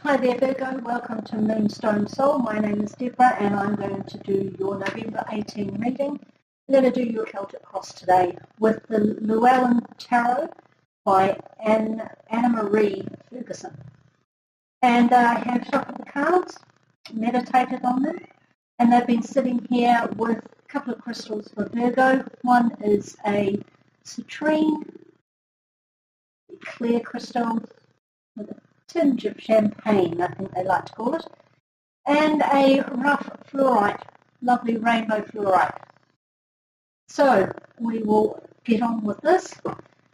Hi there Virgo, welcome to Moonstone Soul. My name is Deborah and I'm going to do your November 18 reading. I'm going to do your Celtic Cross today with the Llewellyn Tarot by Anna Marie Ferguson. And I have shuffled the cards, meditated on them, and they've been sitting here with a couple of crystals for Virgo. One is a citrine, clear crystal with a tinge of champagne, I think they like to call it, and a rough fluorite, lovely rainbow fluorite. So we will get on with this,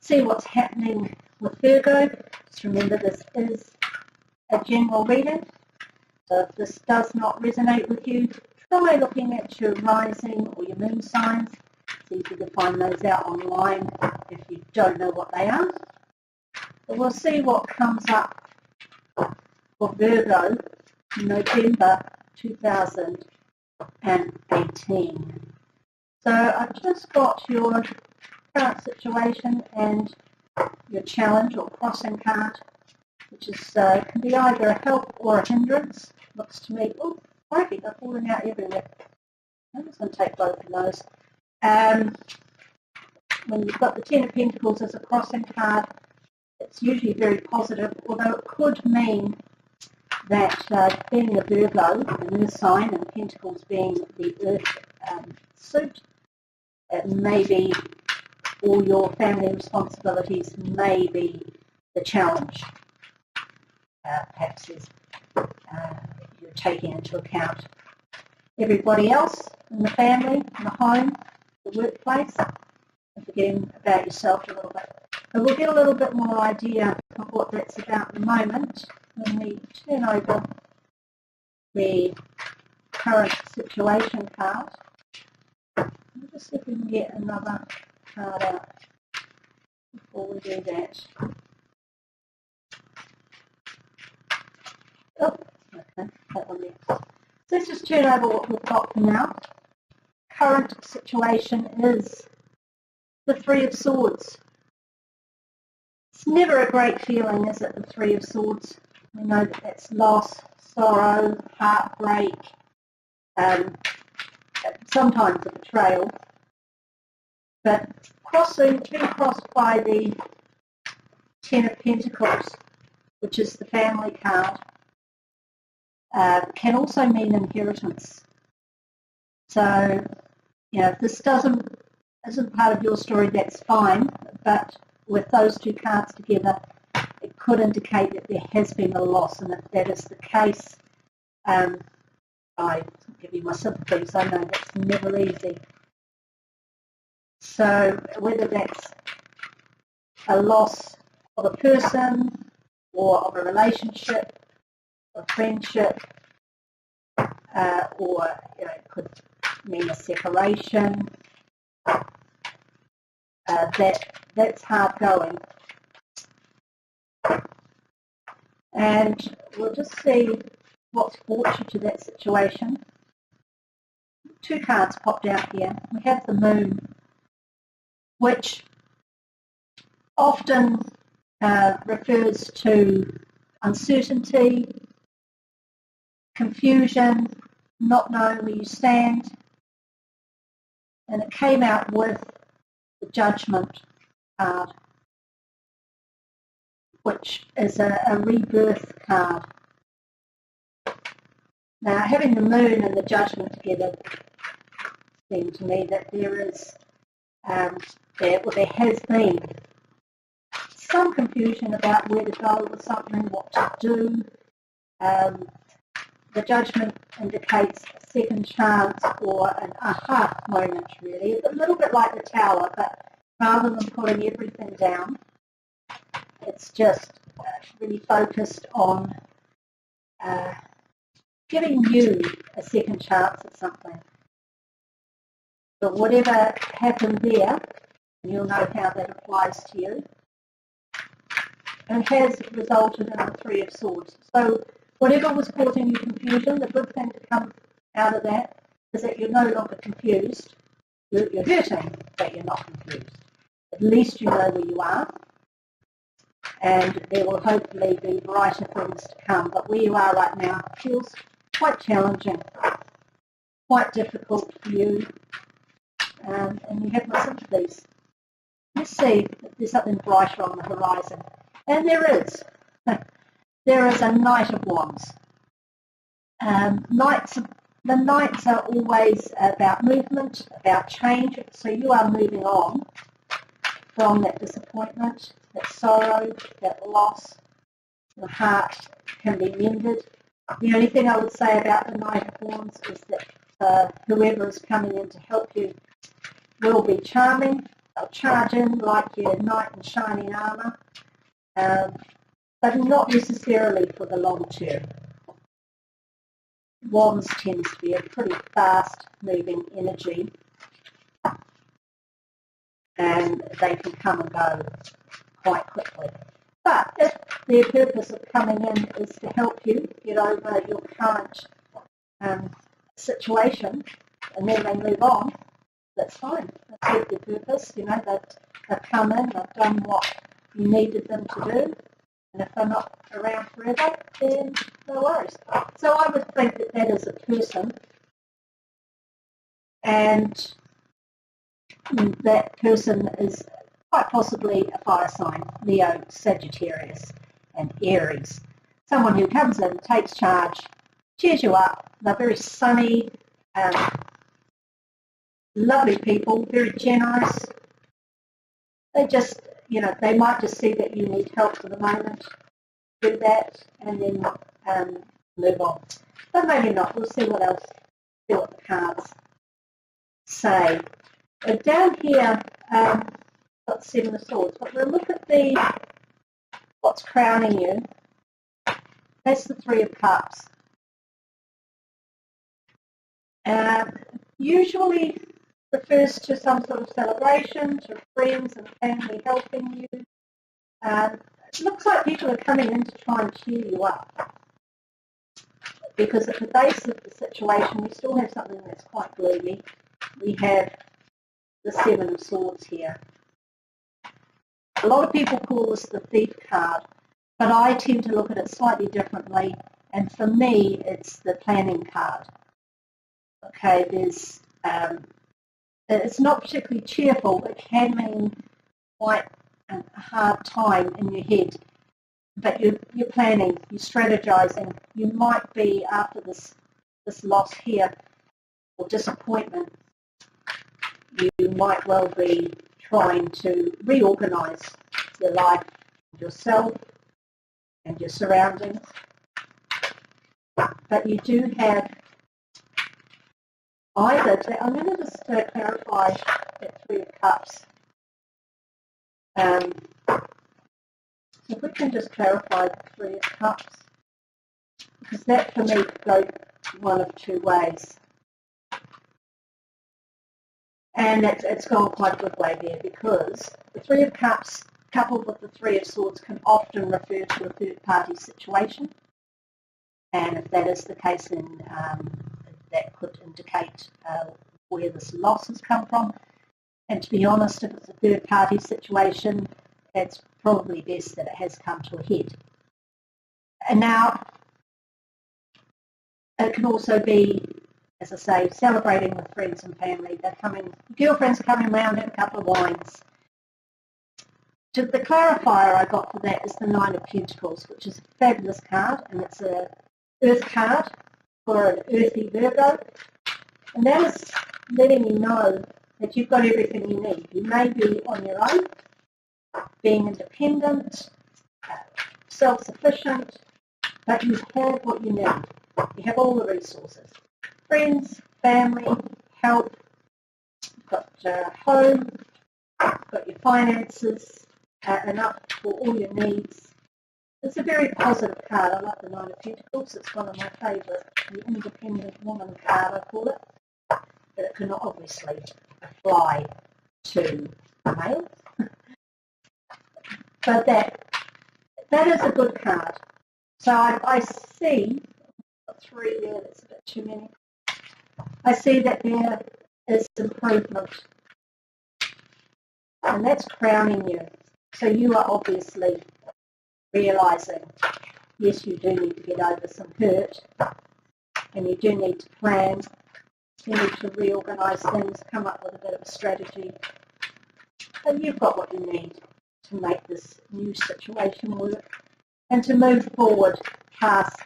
see what's happening with Virgo. Just remember this is a general reading, so if this does not resonate with you, try looking at your rising or your moon signs. It's easy to find those out online if you don't know what they are. But we'll see what comes up for Virgo in November 2018. So I've just got your current situation and your challenge or crossing card, which is can be either a help or a hindrance. Looks to me, oh, crikey, they're falling out everywhere. I'm just going to take both of those. When you've got the Ten of Pentacles as a crossing card, it's usually very positive, although it could mean that being a Virgo, an earth sign, and Pentacles being the earth suit, it may be all your family responsibilities may be the challenge. Perhaps you're taking into account everybody else in the family, in the home, the workplace, and forgetting about yourself a little bit. But we'll get a little bit more idea of what that's about in a moment when we turn over the current situation card. I'll just see if we can get another card out before we do that. Oh, okay, that one there. So let's just turn over what we've got for now. Current situation is the Three of Swords. It's never a great feeling, is it, the Three of Swords? We know that that's loss, sorrow, heartbreak, sometimes a betrayal. But being crossed by the Ten of Pentacles, which is the family card, can also mean inheritance. So, if this isn't part of your story, that's fine, but with those two cards together, it could indicate that there has been a loss, and if that is the case, I give you my sympathies. I know that's never easy. So whether that's a loss of a person or of a relationship, a friendship, or it could mean a separation, that's hard going. And we'll just see what's brought you to that situation. Two cards popped out here. We have the Moon, which often refers to uncertainty, confusion, not knowing where you stand. And it came out with the Judgment card, which is a rebirth card. Now, having the Moon and the Judgment together seemed to me that there is, there has been some confusion about where to go with something, what to do. The Judgment indicates a second chance or an aha moment, really. It's a little bit like the Tower, but rather than putting everything down, it's just really focused on giving you a second chance at something. But whatever happened there, and you'll know how that applies to you, and has resulted in the Three of Swords. So whatever was causing you confusion, the good thing to come out of that is that you're no longer confused. You're hurting, but you're not confused. At least you know where you are. and there will hopefully be brighter things to come. But where you are right now feels quite challenging, quite difficult for you, and you have my sympathies. Let's see if there's something brighter on the horizon. And there is. There is a Knight of Wands. The Knights are always about movement, about change. So you are moving on from that disappointment, that sorrow, that loss. The heart can be mended. The only thing I would say about the Knight of Wands is that whoever is coming in to help you will be charming. They'll charge in like your knight in shining armour, but not necessarily for the long term. Wands tends to be a pretty fast-moving energy, and they can come and go quite quickly. But if their purpose of coming in is to help you get over your current situation, and then they move on, that's fine. That's their purpose. You know, they've come in, they've done what you needed them to do, and if they're not around forever, then no worries. So I would think that that is a person, and that person is quite possibly a fire sign, Leo, Sagittarius, and Aries. Someone who comes in, takes charge, cheers you up. They're very sunny, lovely people, very generous. They just, you know, they might just see that you need help for the moment, do that, and then move on. But maybe not. We'll see what else, see what the cards say. Down here, got Seven of Swords, but we'll look at what's crowning you. That's the Three of Cups. Usually refers to some sort of celebration, to friends and family helping you. It looks like people are coming in to try and cheer you up, because at the base of the situation we still have something that's quite gloomy. We have the Seven of Swords here. A lot of people call this the Thief card, but I tend to look at it slightly differently, and for me it's the planning card. Okay, it's not particularly cheerful. It can mean quite a hard time in your head, but you're planning, you're strategizing. You might be, after this loss here, or disappointment, you might well be trying to reorganize your life, yourself, and your surroundings. But you do have either, I'm going to just clarify that Three of Cups. So if we can just clarify the Three of Cups, because that for me could go one of two ways. And it's gone quite a good way there, because the Three of Cups coupled with the Three of Swords can often refer to a third-party situation. And if that is the case, then that could indicate where this loss has come from. And to be honest, if it's a third-party situation, it's probably best that it has come to a head. And now, it can also be, as I say, celebrating with friends and family. They're coming, girlfriends are coming around, have a couple of wines. The clarifier I got for that is the Nine of Pentacles, which is a fabulous card, and it's an earth card for an earthy Virgo. And that is letting you know that you've got everything you need. You may be on your own, being independent, self-sufficient, but you have what you need. You have all the resources. Friends, family, help, you've got home, you've got your finances, enough for all your needs. It's a very positive card. I like the Nine of Pentacles. It's one of my favourite, the independent woman card, I call it. But it can obviously apply to a male. But that is a good card. So I see, three there, that's a bit too many. I see that there is improvement. And that's crowning you. So you are obviously realising, yes, you do need to get over some hurt, and you do need to plan, you need to reorganise things, come up with a bit of a strategy, and you've got what you need to make this new situation work and to move forward past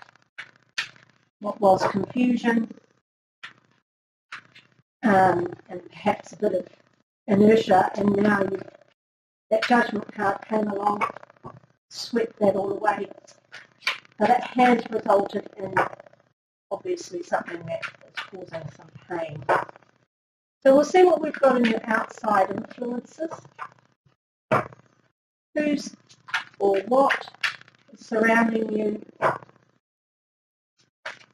what was confusion and perhaps a bit of inertia, and now that judgment card came along, swept that all away. But it has resulted in obviously something that is causing some pain. So we'll see what we've got in your outside influences. Who's or what is surrounding you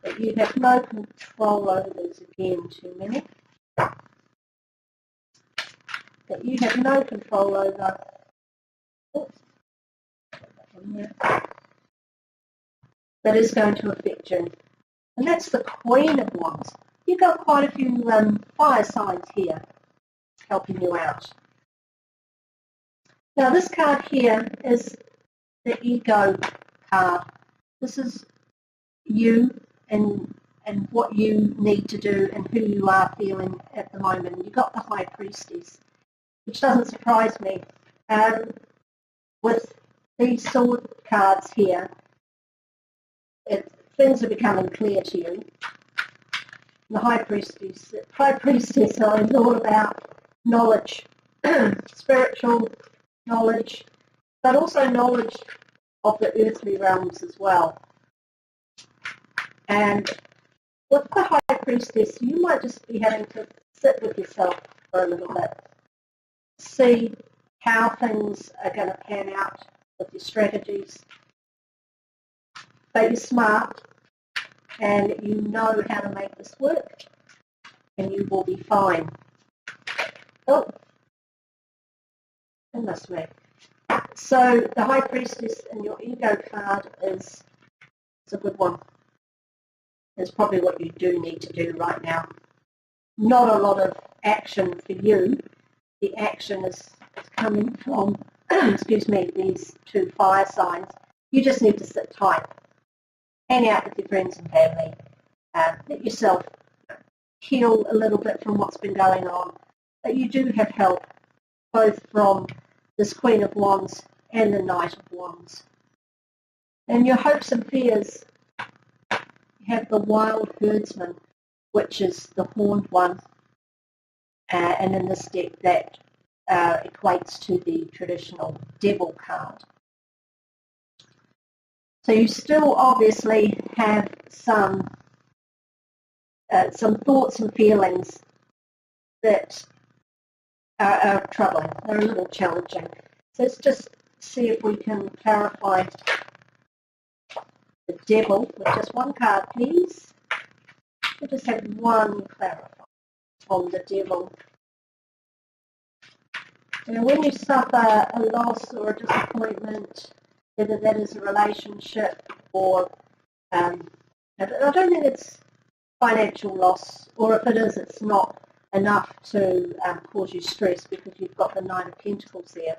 that you have no control over. There's again too many. That you have no control over. Oops. That is going to affect you. And that's the Queen of Wands. You've got quite a few fire signs here helping you out. Now this card here is the Ego card. This is you and what you need to do and who you are feeling at the moment. You've got the High Priestess, which doesn't surprise me. With these sword cards here, things are becoming clear to you. The High Priestess is all about knowledge, spiritual knowledge, but also knowledge of the earthly realms as well. And with the High Priestess, you might just be having to sit with yourself for a little bit, see how things are going to pan out with your strategies. But you're smart and you know how to make this work, and you will be fine. Oh, goodness me. So the High Priestess in your Ego card is a good one. It's probably what you do need to do right now. Not a lot of action for you. The action is coming from, excuse me, these two fire signs. You just need to sit tight. Hang out with your friends and family. Let yourself heal a little bit from what's been going on. But you do have help, both from this Queen of Wands and the Knight of Wands. And your hopes and fears, you have the Wild Herdsman, which is the horned one. And in this deck that equates to the traditional Devil card. So you still obviously have some thoughts and feelings that are troubling. They're a little challenging. So let's just see if we can clarify the Devil with just one card, please. We'll just have one clarify on the Devil. Now, when you suffer a loss or a disappointment, whether that is a relationship or I don't think it's financial loss, or if it is, it's not enough to cause you stress because you've got the Nine of Pentacles there.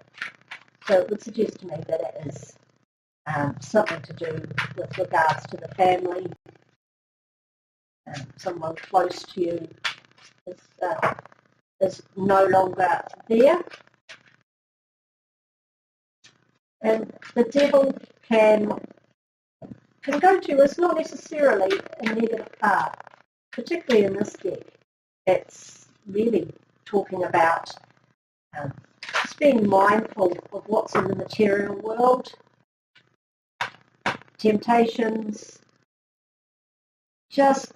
So it would suggest to me that it is something to do with regards to the family. Someone close to you is no longer there. And the Devil can go to, it's not necessarily a negative card, particularly in this deck. It's really talking about just being mindful of what's in the material world, temptations. Just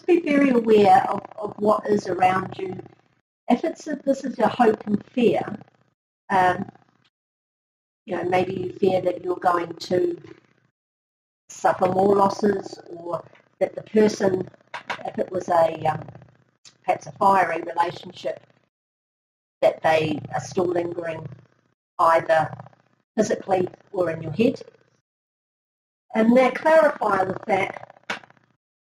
be very aware of what is around you. If this is your hope and fear, maybe you fear that you're going to suffer more losses, or that the person, if it was perhaps a fiery relationship, that they are still lingering either physically or in your head. And that clarifier with that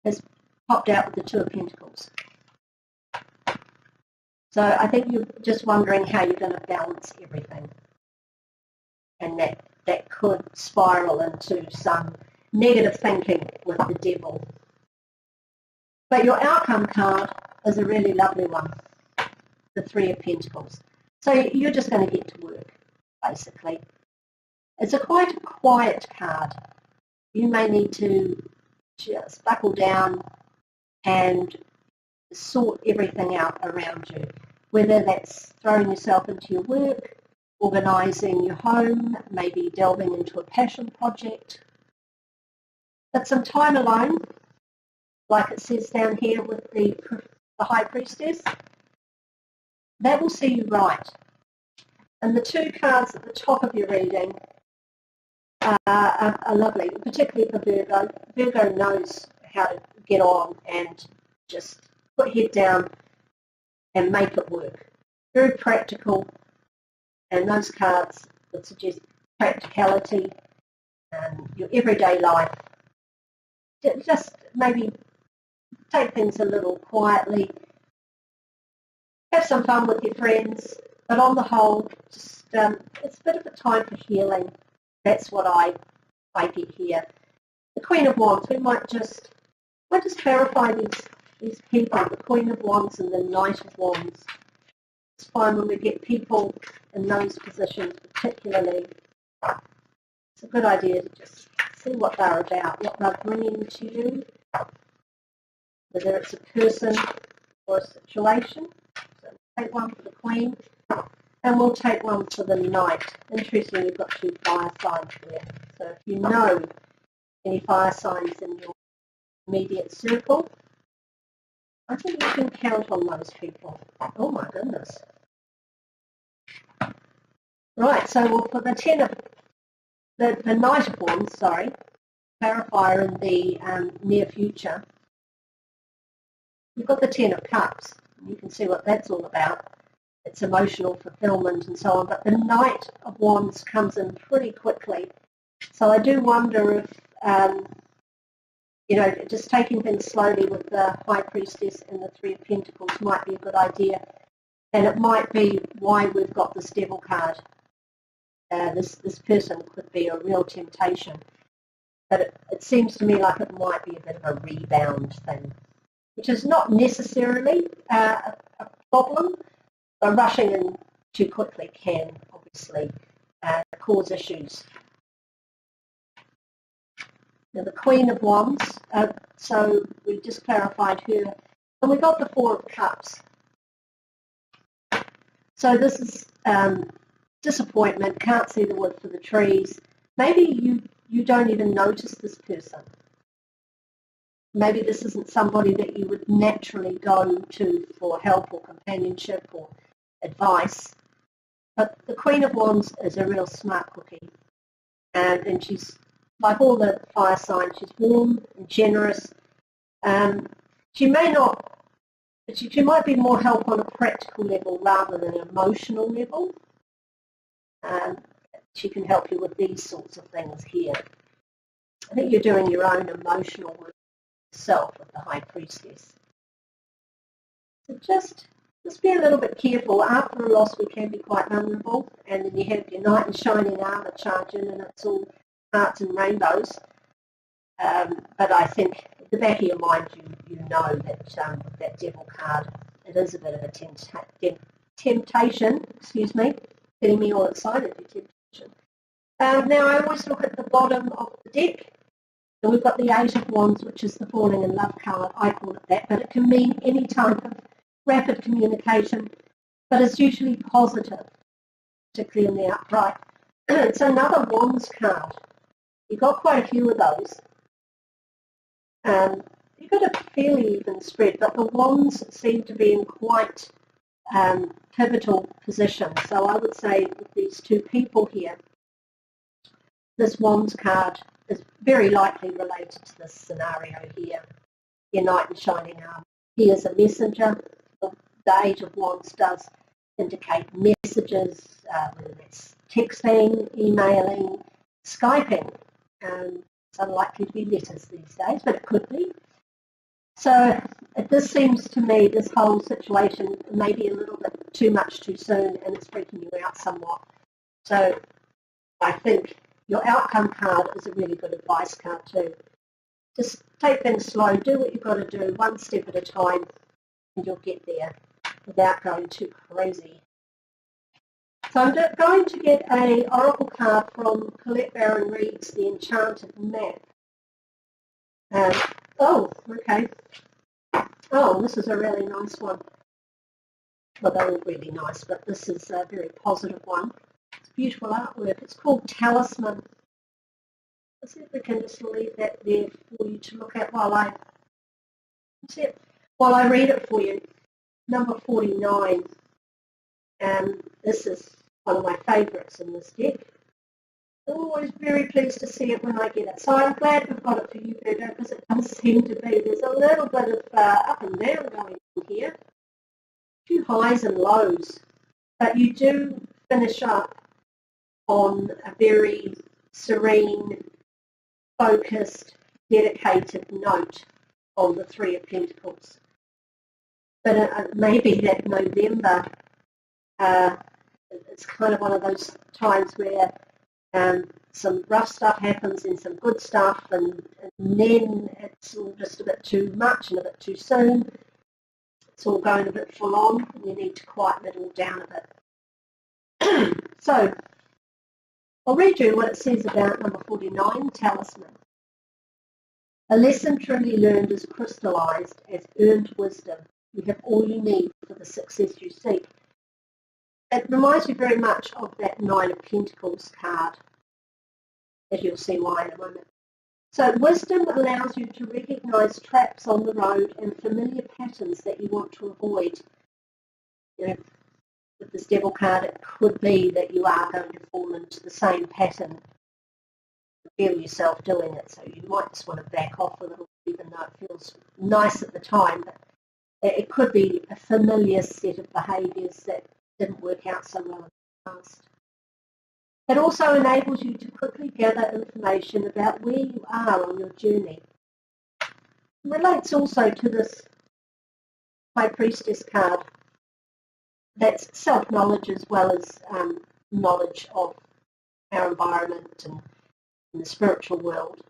has popped out with the Two of Pentacles. So I think you're just wondering how you're going to balance everything. And that that could spiral into some negative thinking with the devil. But your outcome card is a really lovely one, the Three of Pentacles. So you're just going to get to work, basically. It's quite a quiet card. You may need to just buckle down and sort everything out around you, whether that's throwing yourself into your work, organising your home, maybe delving into a passion project. But some time alone, like it says down here with the High Priestess, that will see you right. And the two cards at the top of your reading are lovely, particularly for Virgo. Virgo knows how to get on and just put head down and make it work. Very practical, and those cards would suggest practicality and your everyday life. Just maybe take things a little quietly, have some fun with your friends, but on the whole, just it's a bit of a time for healing. That's what I get here. The Queen of Wands, we might just clarify these people, the Queen of Wands and the Knight of Wands. It's fine when we get people in those positions particularly. It's a good idea to just see what they're about, what they're bringing to you, whether it's a person or a situation. So we'll take one for the Queen, and we'll take one for the Knight. Interestingly, you've got two fire signs there. So if you know any fire signs in your immediate circle, I think you can count on those people. Oh my goodness. Right, so we'll put the Knight of Wands, clarifier in the near future. You've got the Ten of Cups. You can see what that's all about. It's emotional fulfillment and so on. But the Knight of Wands comes in pretty quickly. So I do wonder if, just taking things slowly with the High Priestess and the Three of Pentacles might be a good idea. And it might be why we've got this Devil card. This person could be a real temptation. But it seems to me like it might be a bit of a rebound thing, which is not necessarily a problem, but rushing in too quickly can obviously cause issues. Now the Queen of Wands, so we just clarified her, and we got the Four of Cups. So this is disappointment, can't see the wood for the trees. Maybe you don't even notice this person. Maybe this isn't somebody that you would naturally go to for help or companionship or advice. But the Queen of Wands is a real smart cookie. And she's, like all the fire signs, she's warm and generous. She might be more help on a practical level rather than an emotional level. She can help you with these sorts of things here. I think you're doing your own emotional work yourself with the High Priestess. So just be a little bit careful. After a loss, we can be quite vulnerable, and then you have your knight in shining armour charge in, and it's all hearts and rainbows. But I think at the back of your mind, you know that with that Devil card, it is a bit of a temptation. Excuse me, getting me all excited. Temptation. Now I always look at the bottom of the deck. So we've got the Eight of Wands, which is the falling in love card. I call it that, but it can mean any type of rapid communication, but it's usually positive, particularly in the upright. It's another Wands card. You've got quite a few of those. You've got a fairly even spread, but the Wands seem to be in quite pivotal positions. So I would say with these two people here, this Wands card is very likely related to this scenario here. Your knight in shining armour. He is a messenger. The Eight of Wands does indicate messages, whether that's texting, emailing, Skyping. It's unlikely to be letters these days, but it could be. So this seems to me, this whole situation may be a little bit too much too soon, and it's freaking you out somewhat. So I think your outcome card is a really good advice card too. Just take things slow, do what you've got to do, one step at a time, and you'll get there without going too crazy. So I'm going to get an oracle card from Colette Baron Reid's The Enchanted Map. Oh, okay. Oh, this is a really nice one. Well, they're all really nice, but this is a very positive one. It's beautiful artwork. It's called Talisman. Let's see if we can just leave that there for you to look at while I read it for you. Number 49. This is one of my favourites in this deck. Always very pleased to see it when I get it. So I'm glad we've got it for you, Virgo, because it does seem to be. There's a little bit of up and down going on here. A few highs and lows. But you do finish up on a very serene, focused, dedicated note on the Three of Pentacles. But maybe that November, it's kind of one of those times where some rough stuff happens and some good stuff, and then it's all just a bit too much and a bit too soon. It's all going a bit full on, and you need to quieten it all down a bit. So I'll read you what it says about number 49, Talisman. A lesson truly learned is crystallized as earned wisdom. You have all you need for the success you seek. It reminds me very much of that Nine of Pentacles card, as you'll see why in a moment. So wisdom allows you to recognise traps on the road and familiar patterns that you want to avoid. You know, with this Devil card, it could be that you are going to fall into the same pattern. You feel yourself doing it, so you might just want to back off a little, even though it feels nice at the time. But it could be a familiar set of behaviours that didn't work out so well in the past. It also enables you to quickly gather information about where you are on your journey. It relates also to this High Priestess card. That's self-knowledge as well as knowledge of our environment and the spiritual world.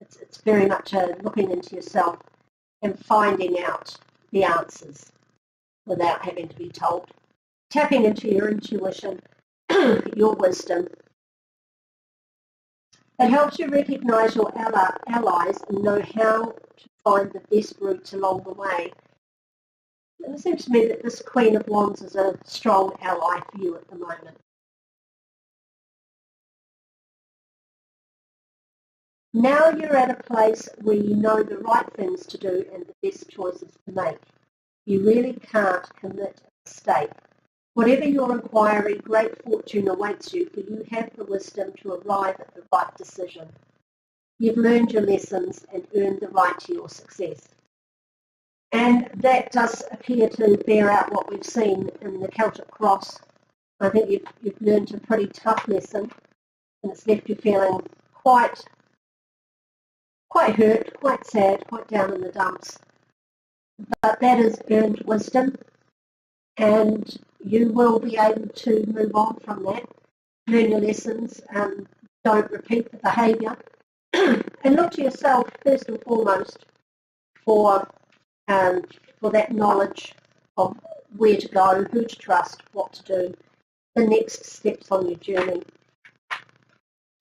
It's very much looking into yourself and finding out the answers without having to be told. Tapping into your intuition, your wisdom. It helps you recognise your allies and know how to find the best routes along the way. And it seems to me that this Queen of Wands is a strong ally for you at the moment. Now you're at a place where you know the right things to do and the best choices to make. You really can't commit a mistake. Whatever your inquiry, great fortune awaits you, for you have the wisdom to arrive at the right decision. You've learned your lessons and earned the right to your success. And that does appear to bear out what we've seen in the Celtic Cross. I think you've learned a pretty tough lesson, and it's left you feeling quite hurt, quite sad, quite down in the dumps. But that is earned wisdom, and you will be able to move on from that, learn your lessons, don't repeat the behaviour, and look to yourself first and foremost for that knowledge of where to go, who to trust, what to do, the next steps on your journey.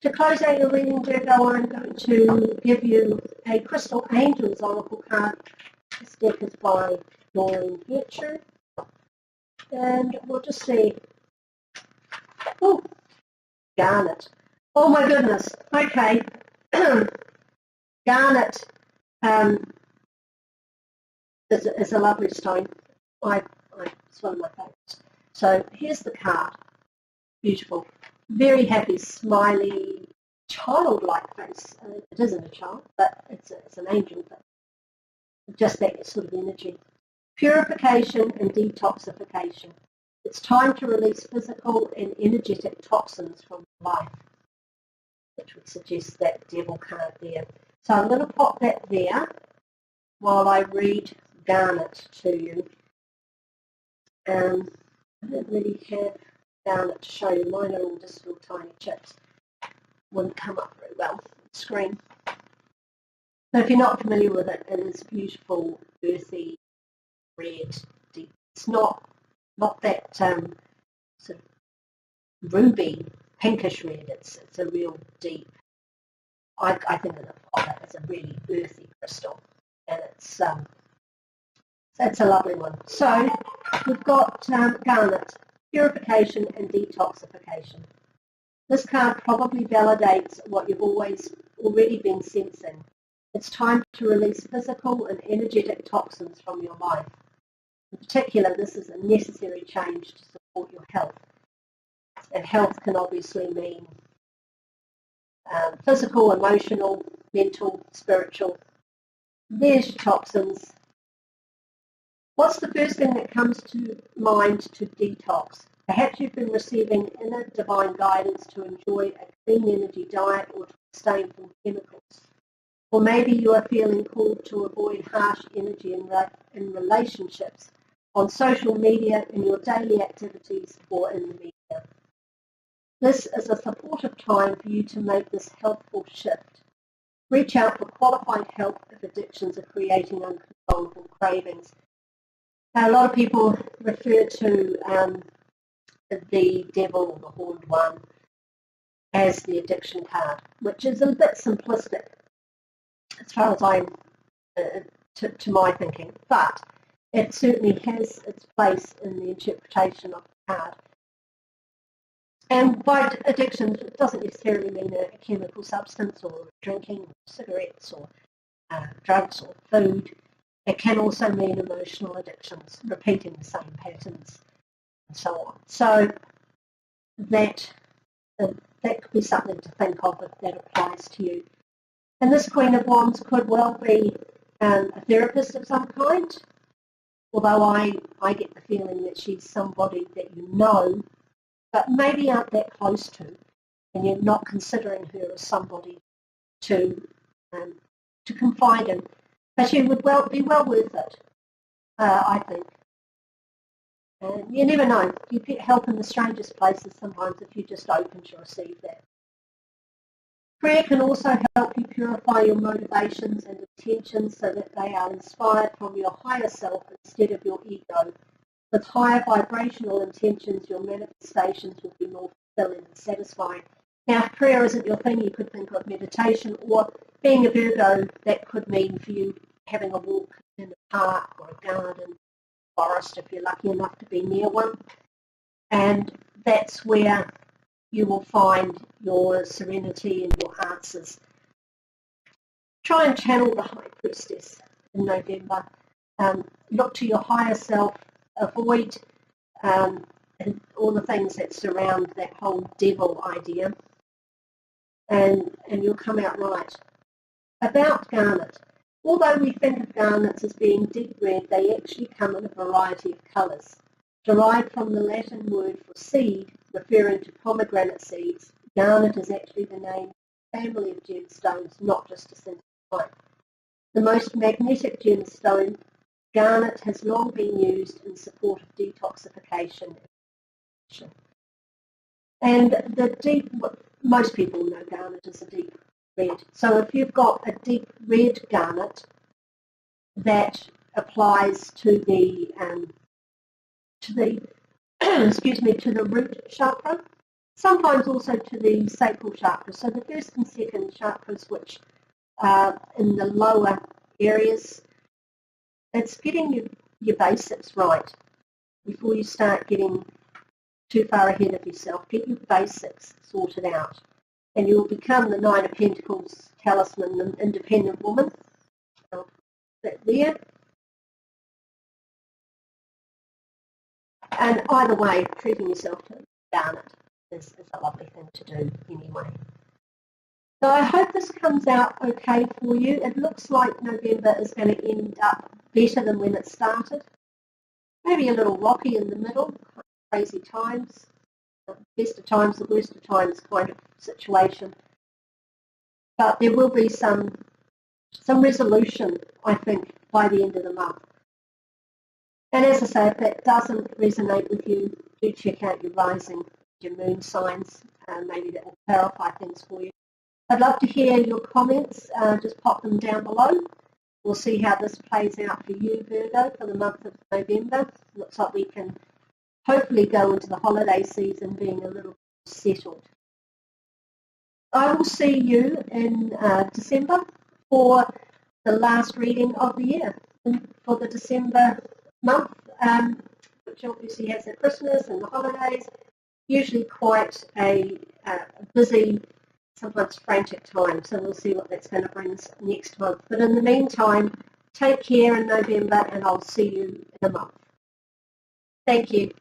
To close out your reading, Virgo, I'm going to give you a Crystal Angels Oracle card. This deck is by Doreen Hitcher. And we'll just see. Oh, garnet. Oh my goodness. Okay. Garnet is a lovely stone. It's one of my favourites. So here's the card. Beautiful. Very happy, smiley, childlike face. It isn't a child, but it's an angel face. Just that sort of energy. Purification and detoxification. It's time to release physical and energetic toxins from life, which would suggest that Devil card there. So I'm going to pop that there while I read Garnet to you. I don't really have Garnet to show you. Mine are all just little tiny chips. wouldn't come up very well on the screen. But if you're not familiar with it, it is beautiful, earthy, red, deep. It's not that sort of ruby, pinkish red. It's a real deep. I think of it as a really earthy crystal, and it's a lovely one. So we've got garnet, purification and detoxification. This card probably validates what you've already been sensing. It's time to release physical and energetic toxins from your life. In particular, this is a necessary change to support your health. And health can obviously mean physical, emotional, mental, spiritual. There's your toxins. What's the first thing that comes to mind to detox? Perhaps you've been receiving inner divine guidance to enjoy a clean energy diet or to abstain from chemicals. Or maybe you are feeling called to avoid harsh energy in relationships, on social media, in your daily activities, or in the media. This is a supportive time for you to make this helpful shift. Reach out for qualified help if addictions are creating uncontrollable cravings. Now, a lot of people refer to the devil or the horned one as the addiction card, which is a bit simplistic as far as to my thinking, but it certainly has its place in the interpretation of the card. And by addiction, it doesn't necessarily mean a chemical substance or drinking, cigarettes or drugs or food. It can also mean emotional addictions, repeating the same patterns and so on. So that could be something to think of if that applies to you. And this Queen of Wands could well be a therapist of some kind, although I get the feeling that she's somebody that you know, but maybe aren't that close to, and you're not considering her as somebody to confide in. But she would be well worth it, I think. And you never know. You get help in the strangest places sometimes if you're just open to receive that. Prayer can also help you purify your motivations and intentions so that they are inspired from your higher self instead of your ego. With higher vibrational intentions, your manifestations will be more fulfilling and satisfying. Now, if prayer isn't your thing, you could think of meditation, or being a Virgo, that could mean for you having a walk in a park or a garden, forest, if you're lucky enough to be near one. And that's where you will find your serenity and your answers. Try and channel the High Priestess in November. Look to your higher self. Avoid all the things that surround that whole devil idea, and you'll come out right. About garnet. Although we think of garnets as being deep red, they actually come in a variety of colours. Derived from the Latin word for seed, referring to pomegranate seeds, garnet is actually the name of a family of gemstones, not just a single type. The most magnetic gemstone, garnet, has long been used in support of detoxification. And most people know garnet is a deep red. So if you've got a deep red garnet, that applies to the to the root chakra, sometimes also to the sacral chakra. So the first and second chakras, which are in the lower areas, it's getting your basics right before you start getting too far ahead of yourself. Get your basics sorted out, and you'll become the Nine of Pentacles talisman, the independent woman. That there. And either way, treating yourself to garnet is a lovely thing to do anyway. So I hope this comes out okay for you. It looks like November is going to end up better than when it started. Maybe a little rocky in the middle, crazy times, best of times, the worst of times kind of situation. But there will be some resolution, I think, by the end of the month. And as I say, if that doesn't resonate with you, do check out your rising, your moon signs, and maybe that will clarify things for you. I'd love to hear your comments. Just pop them down below. We'll see how this plays out for you, Virgo, for the month of November. Looks like we can hopefully go into the holiday season being a little settled. I will see you in December for the last reading of the year, and for the December month, which obviously has the Christmas and the holidays, usually quite a busy, sometimes frantic time. So we'll see what that's going to bring us next month. But in the meantime, take care in November, and I'll see you in a month. Thank you.